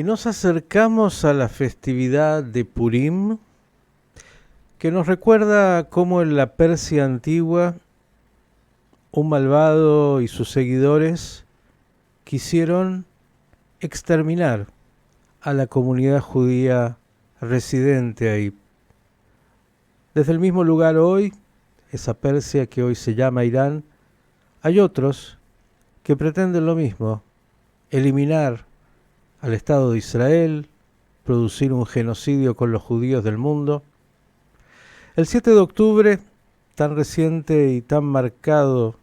Y nos acercamos a la festividad de Purim, que nos recuerda cómo en la Persia antigua un malvado y sus seguidores quisieron exterminar a la comunidad judía residente ahí. Desde el mismo lugar hoy, esa Persia que hoy se llama Irán, hay otros que pretenden lo mismo, eliminar al Estado de Israel, producir un genocidio con los judíos del mundo. El 7 de octubre, tan reciente y tan marcado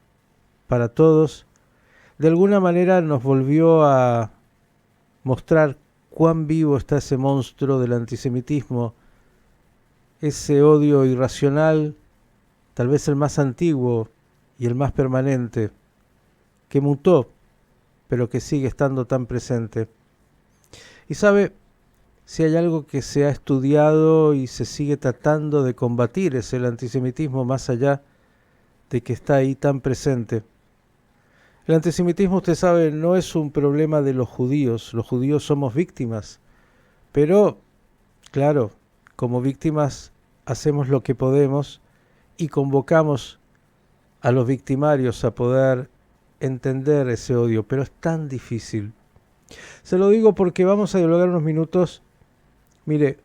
para todos, de alguna manera nos volvió a mostrar cuán vivo está ese monstruo del antisemitismo, ese odio irracional, tal vez el más antiguo y el más permanente, que mutó, pero que sigue estando tan presente. Y sabe, si hay algo que se ha estudiado y se sigue tratando de combatir es el antisemitismo, más allá de que está ahí tan presente. El antisemitismo, usted sabe, no es un problema de los judíos somos víctimas, pero, claro, como víctimas hacemos lo que podemos y convocamos a los victimarios a poder entender ese odio, pero es tan difícil. Se lo digo porque vamos a dialogar unos minutos, mire,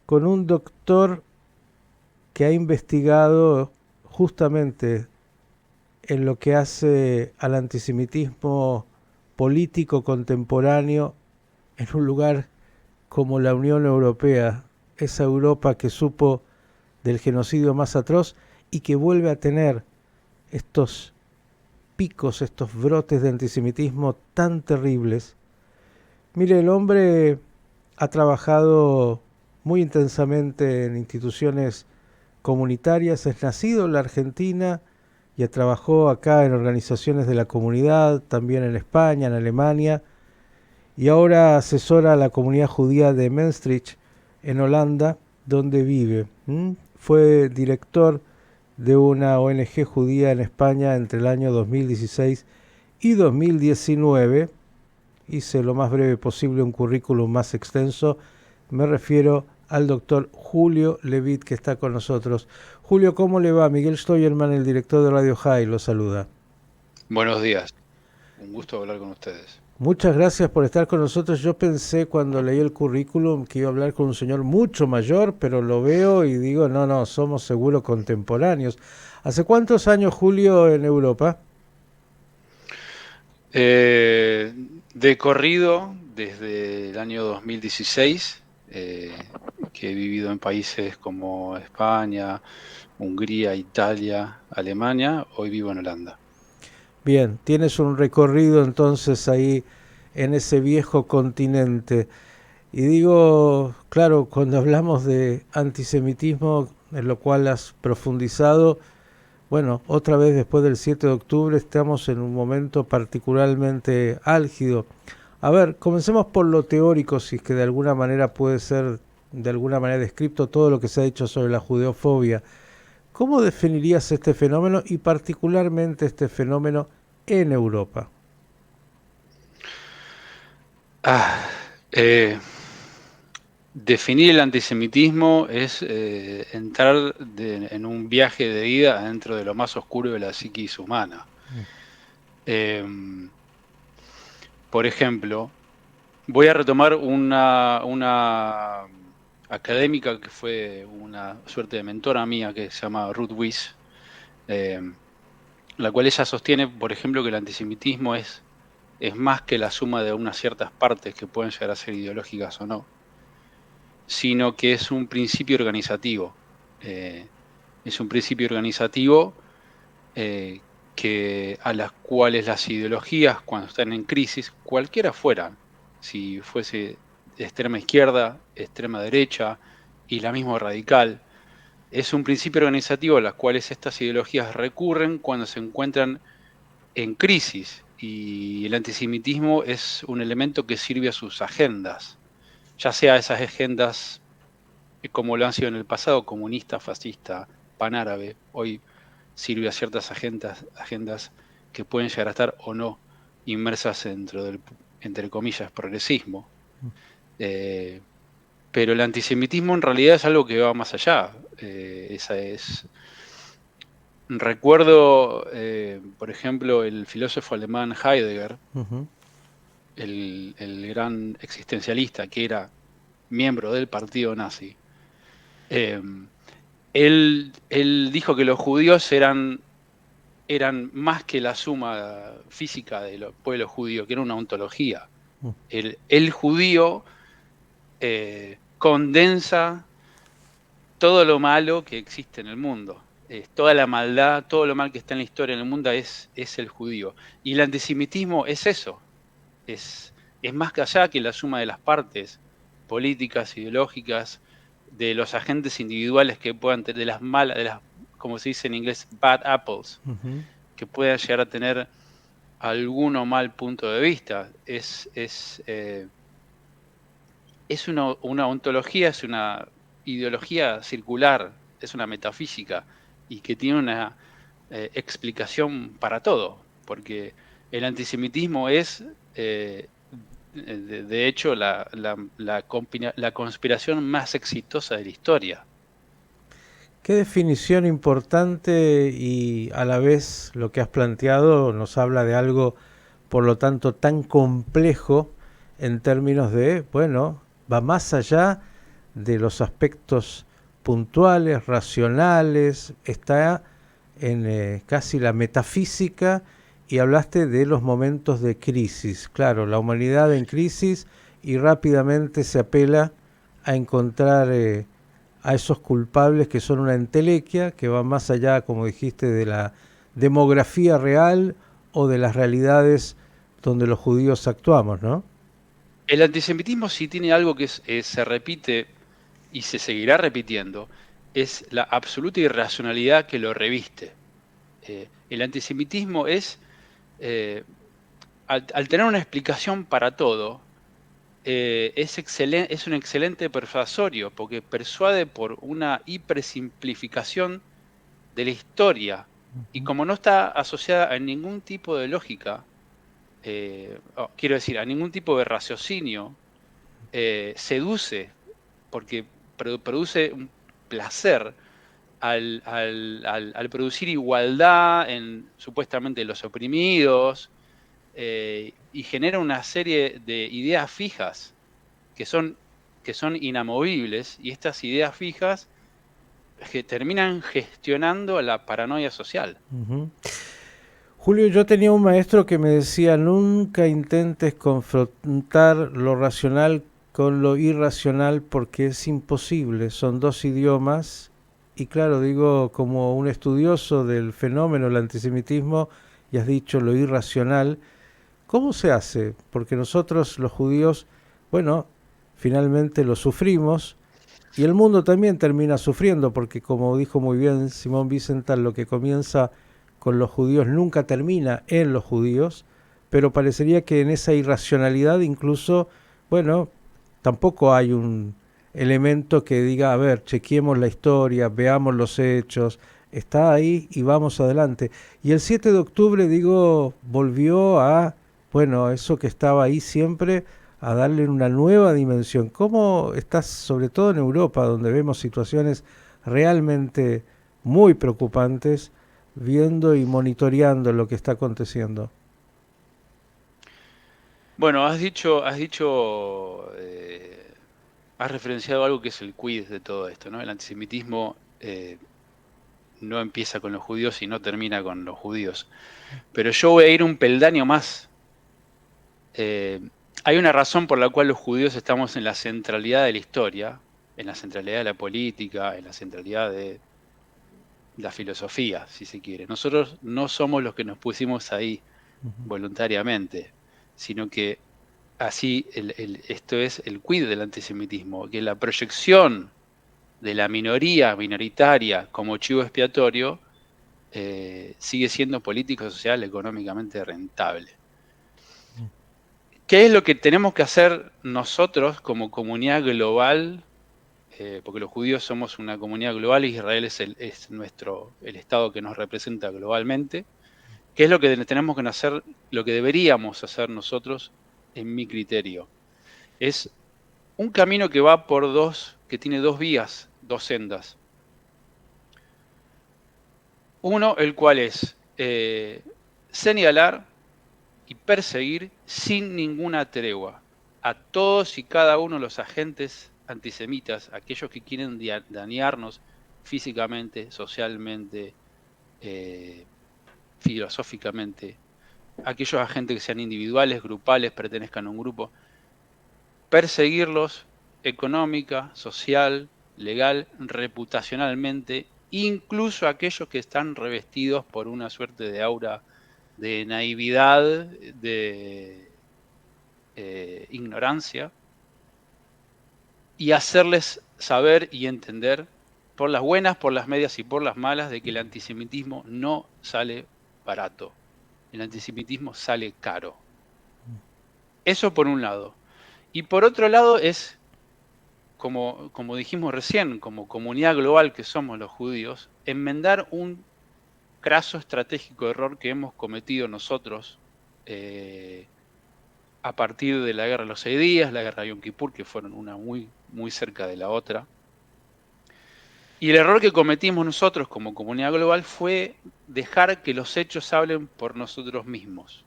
con un doctor que ha investigado justamente en lo que hace al antisemitismo político contemporáneo en un lugar como la Unión Europea, esa Europa que supo del genocidio más atroz y que vuelve a tener estos picos, estos brotes de antisemitismo tan terribles. Mire, el hombre ha trabajado muy intensamente en instituciones comunitarias, es nacido en la Argentina y trabajó acá en organizaciones de la comunidad, también en España, en Alemania, y ahora asesora a la comunidad judía de Maastricht, en Holanda, donde vive. Fue director de una ONG judía en España entre el año 2016 y 2019. Hice lo más breve posible un currículum más extenso. Me refiero al doctor Julio Levit, que está con nosotros. Julio, ¿cómo le va? Miguel Steuermann, el director de Radio High, lo saluda. Buenos días, un gusto hablar con ustedes. Muchas gracias por estar con nosotros. Yo pensé cuando leí el currículum que iba a hablar con un señor mucho mayor, pero lo veo y digo, no, somos seguro contemporáneos. ¿Hace cuántos años, Julio, en Europa? Eh, de corrido, desde el año 2016, que he vivido en países como España, Hungría, Italia, Alemania, hoy vivo en Holanda. Bien, tienes un recorrido entonces ahí en ese viejo continente. Y digo, claro, cuando hablamos de antisemitismo, en lo cual has profundizado, bueno, otra vez después del 7 de octubre estamos en un momento particularmente álgido. A ver, comencemos por lo teórico, si es que de alguna manera puede ser de alguna manera descrito todo lo que se ha dicho sobre la judeofobia. ¿Cómo definirías este fenómeno y particularmente este fenómeno en Europa? Ah, eh, Definir el antisemitismo es entrar en un viaje de ida dentro de lo más oscuro de la psiquis humana. Em, por ejemplo, voy a retomar una académica que fue una suerte de mentora mía que se llama Ruth Weiss, eh, la cual ella sostiene, por ejemplo, que el antisemitismo es más que la suma de unas ciertas partes que pueden llegar a ser ideológicas o no, sino que es un principio organizativo. Es un principio organizativo eh, a las cuales las ideologías, cuando están en crisis, cualquiera fueran, si fuese extrema izquierda, extrema derecha y la misma radical, es un principio organizativo a las cuales estas ideologías recurren cuando se encuentran en crisis y el antisemitismo es un elemento que sirve a sus agendas, ya sea esas agendas como lo han sido en el pasado, comunista, fascista, panárabe, hoy sirve a ciertas agendas que pueden llegar a estar o no inmersas dentro del, entre comillas, progresismo. Eh, pero el antisemitismo en realidad es algo que va más allá. Recuerdo, por ejemplo, el filósofo alemán Heidegger, Ujú. el gran existencialista que era miembro del partido nazi. eh, él dijo que los judíos eran más que la suma física del pueblo judío, que era una ontología. El judío condensa todo lo malo que existe en el mundo. Toda la maldad, todo lo mal que está en la historia en el mundo es el judío. Y el antisemitismo es eso, es, es más que allá que la suma de las partes políticas, ideológicas, de los agentes individuales que puedan tener, de las malas, como se dice en inglés, bad apples, Ujú. que puedan llegar a tener algún o mal punto de vista. Es una ontología, es una ideología circular, es una metafísica y que tiene una explicación para todo, porque el antisemitismo es, de hecho, la conspiración más exitosa de la historia. Qué definición importante y a la vez lo que has planteado nos habla de algo, por lo tanto, tan complejo en términos de, bueno, va más allá de los aspectos puntuales, racionales, está en casi la metafísica y hablaste de los momentos de crisis. Claro, la humanidad en crisis y rápidamente se apela a encontrar a esos culpables que son una entelequia, que va más allá, como dijiste, de la demografía real o de las realidades donde los judíos actuamos, ¿no? El antisemitismo sí tiene algo que se repite y se seguirá repitiendo, es la absoluta irracionalidad que lo reviste. El antisemitismo eh, al tener una explicación para todo, es un excelente persuasorio, porque persuade por una hipersimplificación de la historia. Y como no está asociada a ningún tipo de lógica, quiero decir, a ningún tipo de raciocinio, seduce, porque produce un placer al producir igualdad en supuestamente los oprimidos, y genera una serie de ideas fijas que son, que son inamovibles, y estas ideas fijas que terminan gestionando la paranoia social. Ujú. Julio, yo tenía un maestro que me decía, nunca intentes confrontar lo racional con lo irracional porque es imposible, son dos idiomas. Y claro, digo, como un estudioso del fenómeno del antisemitismo, y has dicho lo irracional, ¿cómo se hace? Porque nosotros los judíos, bueno, finalmente lo sufrimos y el mundo también termina sufriendo porque como dijo muy bien Simón Wiesenthal, lo que comienza con los judíos nunca termina en los judíos, pero parecería que en esa irracionalidad incluso, bueno, tampoco hay un elemento que diga, a ver, chequeemos la historia, veamos los hechos, está ahí y vamos adelante. Y el 7 de octubre, digo, volvió a, bueno, eso que estaba ahí siempre, a darle una nueva dimensión. ¿Cómo estás, sobre todo en Europa, donde vemos situaciones realmente muy preocupantes, viendo y monitoreando lo que está aconteciendo? Bueno, has referenciado algo que es el quid de todo esto, ¿no? El antisemitismo no empieza con los judíos y no termina con los judíos. Pero yo voy a ir un peldaño más. Eh, Hay una razón por la cual los judíos estamos en la centralidad de la historia, en la centralidad de la política, en la centralidad de la filosofía, si se quiere. Nosotros no somos los que nos pusimos ahí voluntariamente, sino que así esto es el quid del antisemitismo, que la proyección de la minoría minoritaria como chivo expiatorio sigue siendo político, social, económicamente rentable. ¿Qué es lo que tenemos que hacer nosotros como comunidad global? Porque los judíos somos una comunidad global y Israel es el Estado que nos representa globalmente. ¿Qué es lo que tenemos que hacer, lo que deberíamos hacer nosotros, en mi criterio? Es un camino que va que tiene dos vías, dos sendas. Uno, el cual es señalar y perseguir sin ninguna tregua a todos y cada uno de los agentes antisemitas, aquellos que quieren dañarnos físicamente, socialmente, filosóficamente, aquellos agentes que sean individuales, grupales, pertenezcan a un grupo, perseguirlos económica, social, legal, reputacionalmente, incluso aquellos que están revestidos por una suerte de aura de naividad, de ignorancia, y hacerles saber y entender, por las buenas, por las medias y por las malas, de que el antisemitismo no sale barato. El antisemitismo sale caro. Eso por un lado. Y por otro lado es, como dijimos recién, como comunidad global que somos los judíos, enmendar un craso estratégico error que hemos cometido nosotros a partir de la guerra de los 6 días, la guerra de Yom Kippur, que fueron una muy, muy cerca de la otra. Y el error que cometimos nosotros como comunidad global fue dejar que los hechos hablen por nosotros mismos,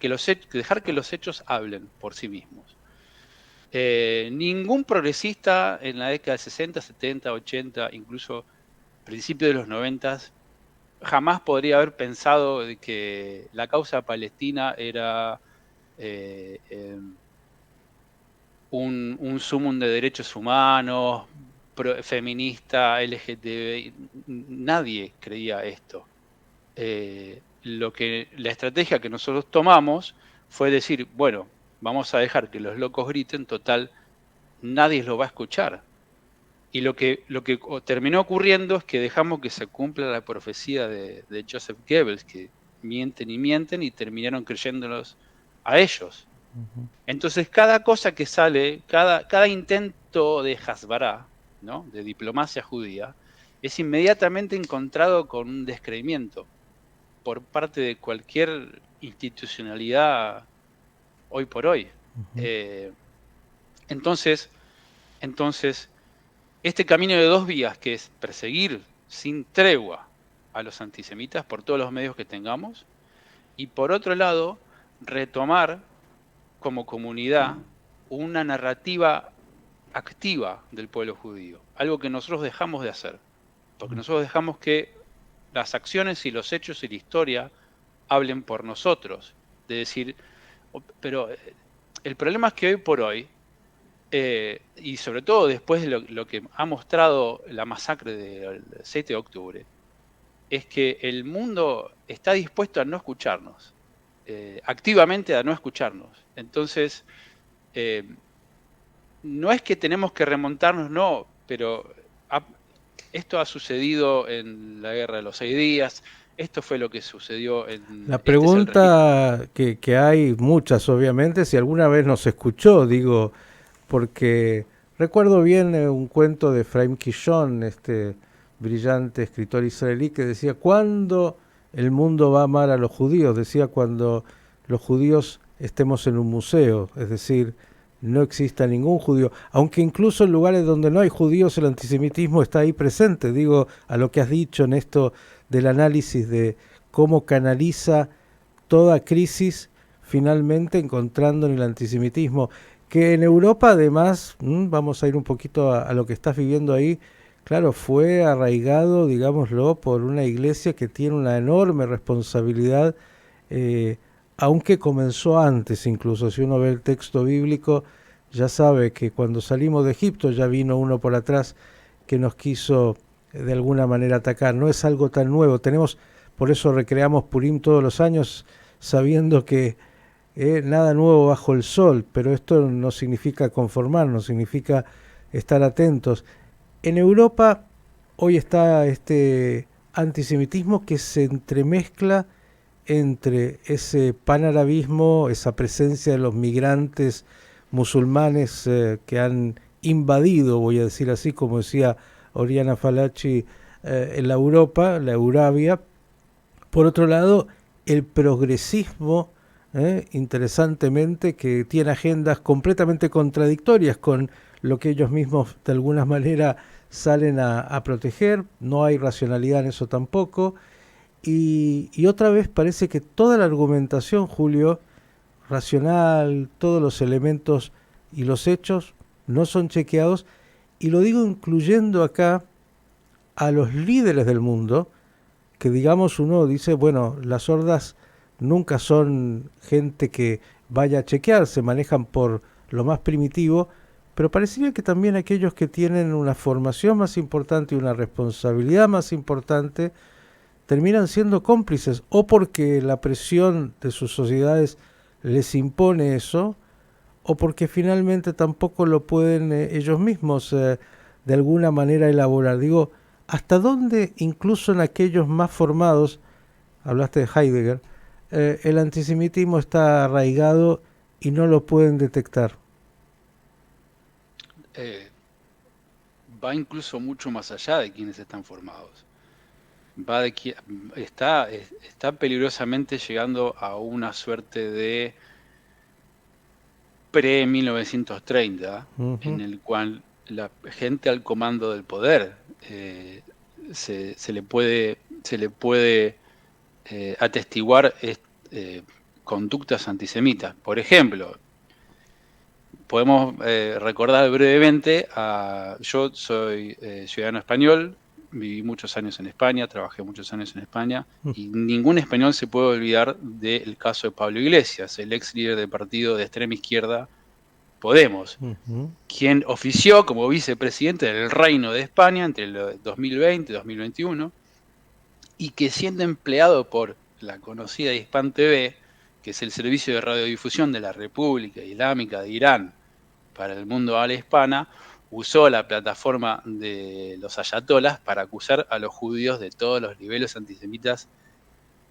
dejar que los hechos hablen por sí mismos. Ningún progresista en la década de 60, 70, 80, incluso principios de los 90, jamás podría haber pensado de que la causa palestina era un sumum de derechos humanos, feminista, LGTBI. Nadie creía esto. La estrategia que nosotros tomamos fue decir, bueno, vamos a dejar que los locos griten, total, nadie los va a escuchar. Y lo que terminó ocurriendo es que dejamos que se cumpla la profecía de Joseph Goebbels, que mienten y terminaron creyéndolos a ellos. Entonces, cada cosa que sale, cada intento de Hasbara, ¿no?, de diplomacia judía, es inmediatamente encontrado con un descreimiento por parte de cualquier institucionalidad hoy por hoy. Entonces, este camino de dos vías, que es perseguir sin tregua a los antisemitas por todos los medios que tengamos, y por otro lado, retomar como comunidad una narrativa activa del pueblo judío, algo que nosotros dejamos de hacer, porque nosotros dejamos que las acciones y los hechos y la historia hablen por nosotros, de decir, pero el problema es que hoy por hoy, y sobre todo después de lo que ha mostrado la masacre del 7 de octubre, es que el mundo está dispuesto a no escucharnos, activamente a no escucharnos. Entonces, no es que tenemos que remontarnos, no, pero esto ha sucedido en la guerra de los 6 días, esto fue lo que sucedió en... La pregunta que hay, muchas obviamente, si alguna vez nos escuchó, digo, porque recuerdo bien un cuento de Efraim Kishon, este brillante escritor israelí, que decía, ¿cuándo el mundo va a amar a los judíos? Decía, cuando los judíos estemos en un museo, es decir, no exista ningún judío, aunque incluso en lugares donde no hay judíos el antisemitismo está ahí presente. Digo, a lo que has dicho en esto del análisis de cómo canaliza toda crisis finalmente encontrando en el antisemitismo, que en Europa además, vamos a ir un poquito a lo que estás viviendo ahí, claro, fue arraigado, digámoslo, por una iglesia que tiene una enorme responsabilidad, aunque comenzó antes incluso. Si uno ve el texto bíblico, ya sabe que cuando salimos de Egipto ya vino uno por atrás que nos quiso de alguna manera atacar. No es algo tan nuevo. Por eso recreamos Purim todos los años, sabiendo que nada nuevo bajo el sol, pero esto no significa conformarnos, significa estar atentos. En Europa hoy está este antisemitismo que se entremezcla entre ese panarabismo, esa presencia de los migrantes musulmanes que han invadido, voy a decir así, como decía Oriana Fallaci, en la Europa, la Eurabia. Por otro lado, el progresismo interesantemente, que tiene agendas completamente contradictorias con lo que ellos mismos de alguna manera salen a proteger. No hay racionalidad en eso tampoco. Y otra vez parece que toda la argumentación, Julio, racional, todos los elementos y los hechos no son chequeados. Y lo digo incluyendo acá a los líderes del mundo, que digamos uno dice, bueno, las hordas nunca son gente que vaya a chequear, se manejan por lo más primitivo, pero parecería que también aquellos que tienen una formación más importante y una responsabilidad más importante terminan siendo cómplices, o porque la presión de sus sociedades les impone eso, o porque finalmente tampoco lo pueden ellos mismos de alguna manera elaborar. Digo, ¿hasta dónde incluso en aquellos más formados, hablaste de Heidegger, el antisemitismo está arraigado y no lo pueden detectar? Eh, Va incluso mucho más allá de quienes están formados. Va de está peligrosamente llegando a una suerte de pre-1930, en Ujú. el cual la gente al comando del poder se le puede atestiguar eh, conductas antisemitas. Por ejemplo, podemos recordar brevemente, yo soy ciudadano español, viví muchos años en España, trabajé muchos años en España, y ningún español se puede olvidar del caso de Pablo Iglesias, el ex líder del partido de extrema izquierda Podemos, Ujú. quien ofició como vicepresidente del Reino de España entre el 2020 y 2021, y que siendo empleado por la conocida Hispan TV, que es el servicio de radiodifusión de la República Islámica de Irán para el mundo habla hispana, usó la plataforma de los ayatolas para acusar a los judíos de todos los niveles antisemitas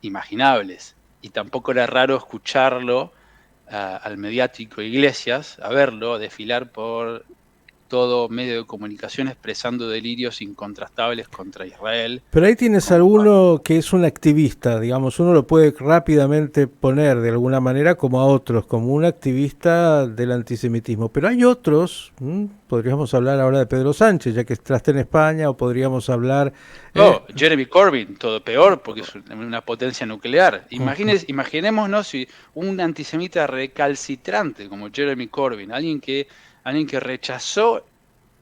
imaginables. Y tampoco era raro escucharlo al mediático Iglesias, a verlo desfilar por todo medio de comunicación expresando delirios incontrastables contra Israel. Pero ahí tienes Como, alguno que es un activista, digamos, uno lo puede rápidamente poner de alguna manera como a otros, como un activista del antisemitismo. Pero hay otros, podríamos hablar ahora de Pedro Sánchez, ya que estás en España, o podríamos hablar... eh, Jeremy Corbyn, todo peor porque es una potencia nuclear. Imaginémonos si un antisemita recalcitrante como Jeremy Corbyn, alguien que rechazó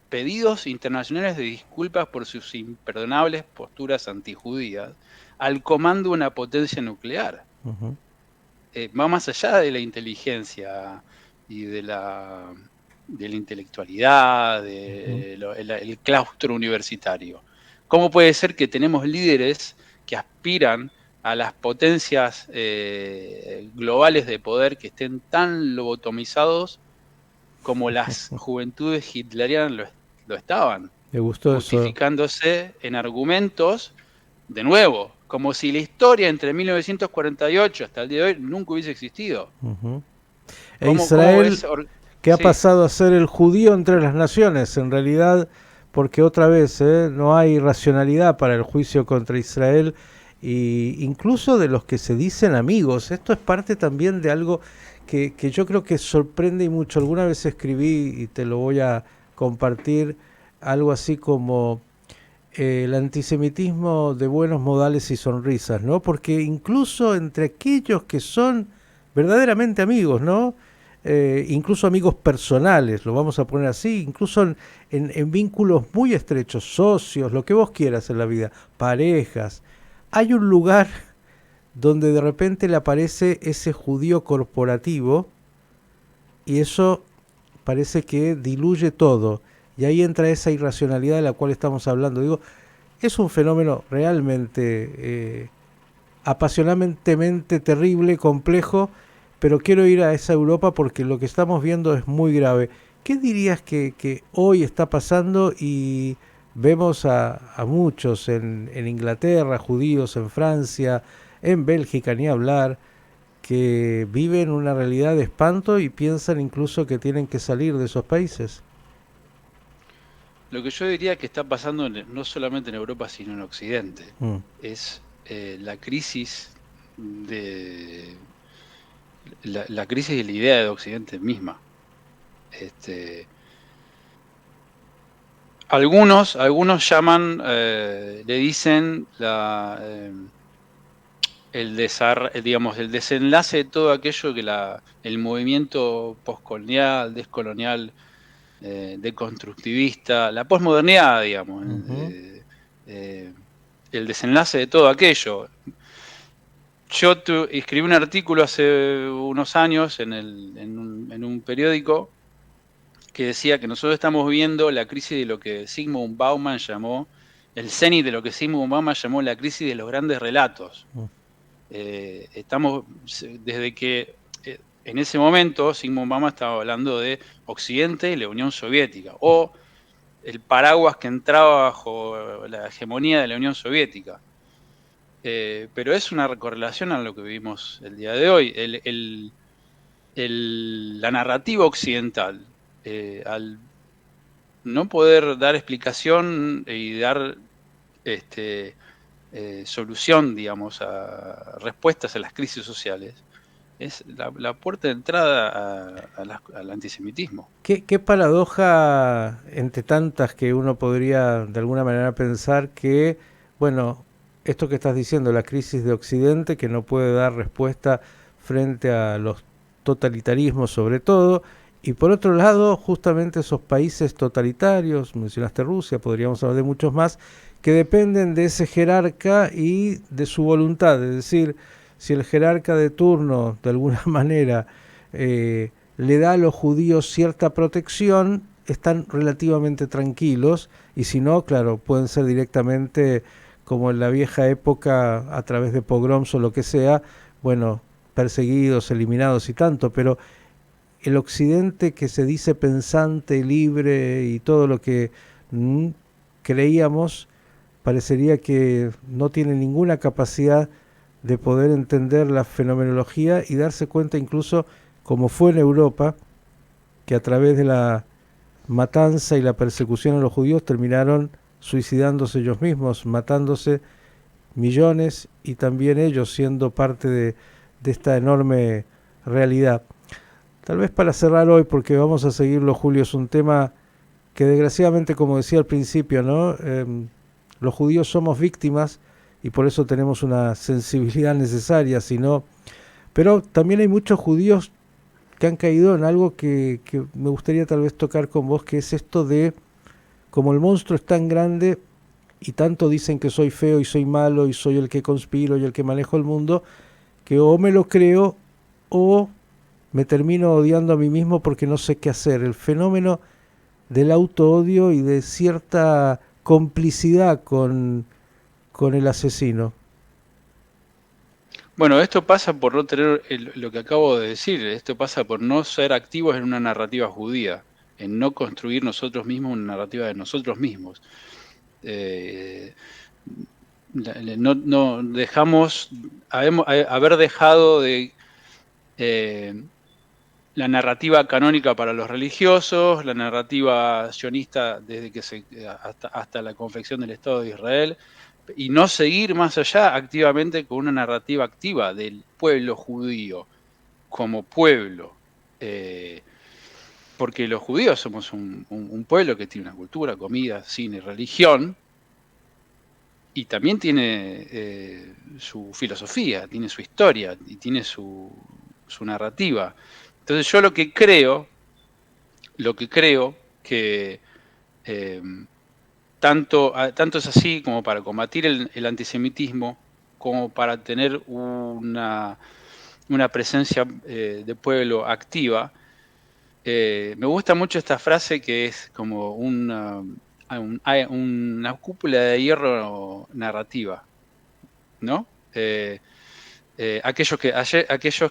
pedidos internacionales de disculpas por sus imperdonables posturas antijudías al comando de una potencia nuclear. Ujú. Va más allá de la inteligencia y de la intelectualidad, Ujú. el claustro universitario. ¿Cómo puede ser que tenemos líderes que aspiran a las potencias globales de poder que estén tan lobotomizados como las juventudes hitlerianas lo estaban, Me gustó eso. justificándose en argumentos, de nuevo, como si la historia entre 1948 hasta el día de hoy nunca hubiese existido? Ujú. E ¿Cómo Israel, es? que ha Sí, pasado a ser el judío entre las naciones, en realidad, porque otra vez no hay racionalidad para el juicio contra Israel, y incluso de los que se dicen amigos. Esto es parte también de algo que yo creo que sorprende y mucho. Alguna vez escribí, y te lo voy a compartir, algo así como el antisemitismo de buenos modales y sonrisas, ¿no? Porque incluso entre aquellos que son verdaderamente amigos, ¿no? Incluso amigos personales, lo vamos a poner así, incluso en vínculos muy estrechos, socios, lo que vos quieras en la vida, parejas, hay un lugar donde de repente le aparece ese judío corporativo y eso parece que diluye todo. Y ahí entra esa irracionalidad de la cual estamos hablando. Digo, es un fenómeno realmente apasionantemente terrible, complejo, pero quiero ir a esa Europa porque lo que estamos viendo es muy grave. ¿Qué dirías que hoy está pasando? Y vemos a muchos en Inglaterra, judíos, en Francia, en Bélgica, ni hablar, que viven una realidad de espanto y piensan incluso que tienen que salir de esos países. lo que yo diría que está pasando no solamente en Europa, sino en Occidente, Mm. es la crisis de la crisis de la idea de Occidente misma. Algunos llaman, le dicen digamos, el desenlace de todo aquello que el movimiento postcolonial, descolonial, deconstructivista, la posmodernidad, digamos, Ujú. el desenlace de todo aquello. Yo escribí un artículo hace unos años en un periódico que decía que nosotros estamos viendo la crisis de lo que Zygmunt Bauman llamó, el cenit de lo que Zygmunt Bauman llamó la crisis de los grandes relatos. Estamos, desde que en ese momento Zygmunt Bauman estaba hablando de Occidente y la Unión Soviética, o el paraguas que entraba bajo la hegemonía de la Unión Soviética. Pero es una correlación a lo que vivimos el día de hoy. La narrativa occidental, al no poder dar explicación y dar solución, digamos, a respuestas a las crisis sociales, es la puerta de entrada al antisemitismo. ¿Qué paradoja entre tantas que uno podría de alguna manera pensar que, bueno, esto que estás diciendo, la crisis de Occidente, que no puede dar respuesta frente a los totalitarismos sobre todo, y por otro lado, justamente esos países totalitarios, mencionaste Rusia, podríamos hablar de muchos más, que dependen de ese jerarca y de su voluntad, es decir, si el jerarca de turno de alguna manera le da a los judíos cierta protección, están relativamente tranquilos, y si no, claro, pueden ser directamente, como en la vieja época, a través de pogroms o lo que sea, bueno, perseguidos, eliminados y tanto, pero el occidente que se dice pensante, libre y todo lo que creíamos, parecería que no tiene ninguna capacidad de poder entender la fenomenología y darse cuenta incluso, como fue en Europa, que a través de la matanza y la persecución a los judíos terminaron suicidándose ellos mismos, matándose millones y también ellos siendo parte de esta enorme realidad. Tal vez para cerrar hoy, porque vamos a seguirlo, Julio, es un tema que desgraciadamente, como decía al principio, ¿no? Los judíos somos víctimas y por eso tenemos una sensibilidad necesaria, sino, pero también hay muchos judíos que han caído en algo que me gustaría tal vez tocar con vos, que es esto de, como el monstruo es tan grande y tanto dicen que soy feo y soy malo y soy el que conspiro y el que manejo el mundo, que o me lo creo o me termino odiando a mí mismo porque no sé qué hacer. El fenómeno del auto-odio y de cierta complicidad con el asesino. Bueno, esto pasa por no tener lo que acabo de decir, esto pasa por no ser activos en una narrativa judía, en no construir nosotros mismos una narrativa de nosotros mismos. No dejamos, haber dejado de la narrativa canónica para los religiosos, la narrativa sionista desde que hasta la confección del Estado de Israel, y no seguir más allá activamente con una narrativa activa del pueblo judío como pueblo. Porque los judíos somos un pueblo que tiene una cultura, comida, cine, religión, y también tiene su filosofía, tiene su historia y tiene su narrativa. Entonces yo lo que creo que tanto es así como para combatir el antisemitismo, como para tener una presencia de pueblo activa. Me gusta mucho esta frase que es como una cúpula de hierro narrativa, ¿no? Aquellos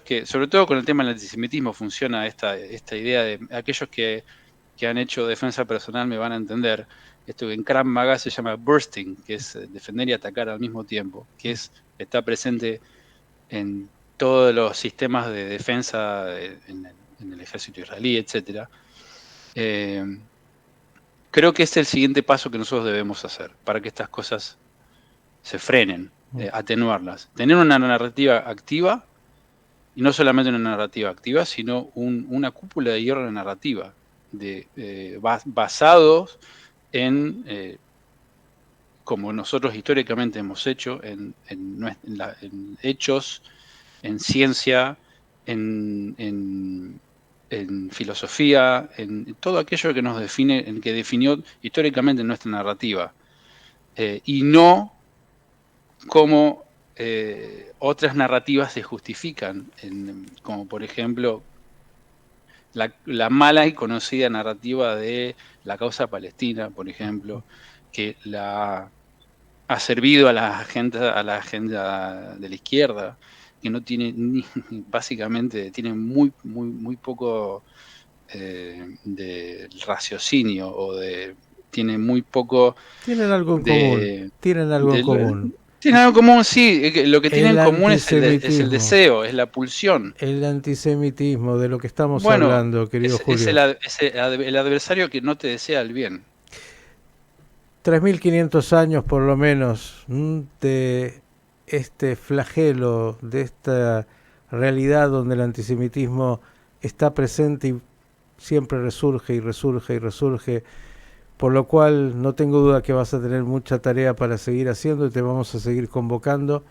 que, sobre todo con el tema del antisemitismo, funciona esta idea de aquellos que han hecho defensa personal me van a entender. Esto que en Krav Maga se llama bursting, que es defender y atacar al mismo tiempo, que está presente en todos los sistemas de defensa en el ejército israelí, etc. Creo que este es el siguiente paso que nosotros debemos hacer para que estas cosas se frenen, atenuarlas. Tener una narrativa activa y no solamente una narrativa activa, sino una cúpula de hierro narrativa, basados en, como nosotros históricamente hemos hecho, en hechos, en ciencia, en filosofía, en todo aquello que nos define, en que definió históricamente nuestra narrativa, y no como otras narrativas se justifican, como por ejemplo la mala y conocida narrativa de la causa palestina, por ejemplo, que ha servido a la agenda de la izquierda, que no tiene básicamente tiene muy poco de raciocinio, tiene muy poco Tienen algo en común, de, tienen algo en común. tienen algo en común, sí, lo que tienen El en común es el antisemitismo, deseo, es la pulsión. el antisemitismo de lo que estamos Bueno, hablando, querido es Julio. el adversario que no te desea el bien. 3500 años por lo menos de este flagelo, de esta realidad donde el antisemitismo está presente y siempre resurge y resurge y resurge, por lo cual no tengo duda que vas a tener mucha tarea para seguir haciendo y te vamos a seguir convocando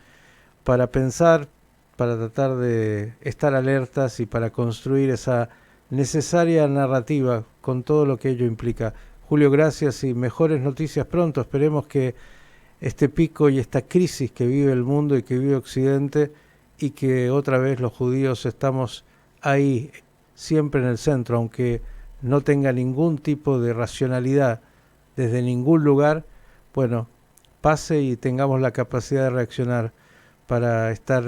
para pensar, para tratar de estar alertas y para construir esa necesaria narrativa con todo lo que ello implica. Julio, gracias y mejores noticias pronto. Esperemos que este pico y esta crisis que vive el mundo y que vive Occidente y que otra vez los judíos estamos ahí, siempre en el centro, aunque no tenga ningún tipo de racionalidad desde ningún lugar, bueno, pase y tengamos la capacidad de reaccionar para estar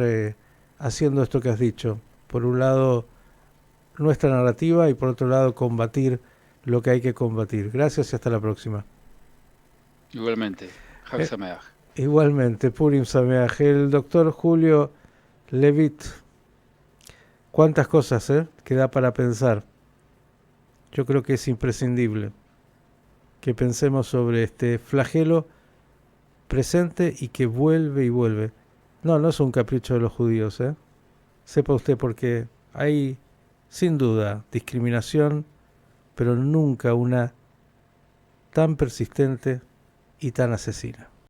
haciendo esto que has dicho. Por un lado, nuestra narrativa y por otro lado, combatir lo que hay que combatir. Gracias y hasta la próxima. Igualmente, Hag Sameach. Igualmente, Purim Sameach. El doctor Julio Levitt. Cuántas cosas que da para pensar. Yo creo que es imprescindible que pensemos sobre este flagelo presente y que vuelve y vuelve. No, no es un capricho de los judíos, Sepa usted porque hay, sin duda, discriminación, pero nunca una tan persistente y tan asesina.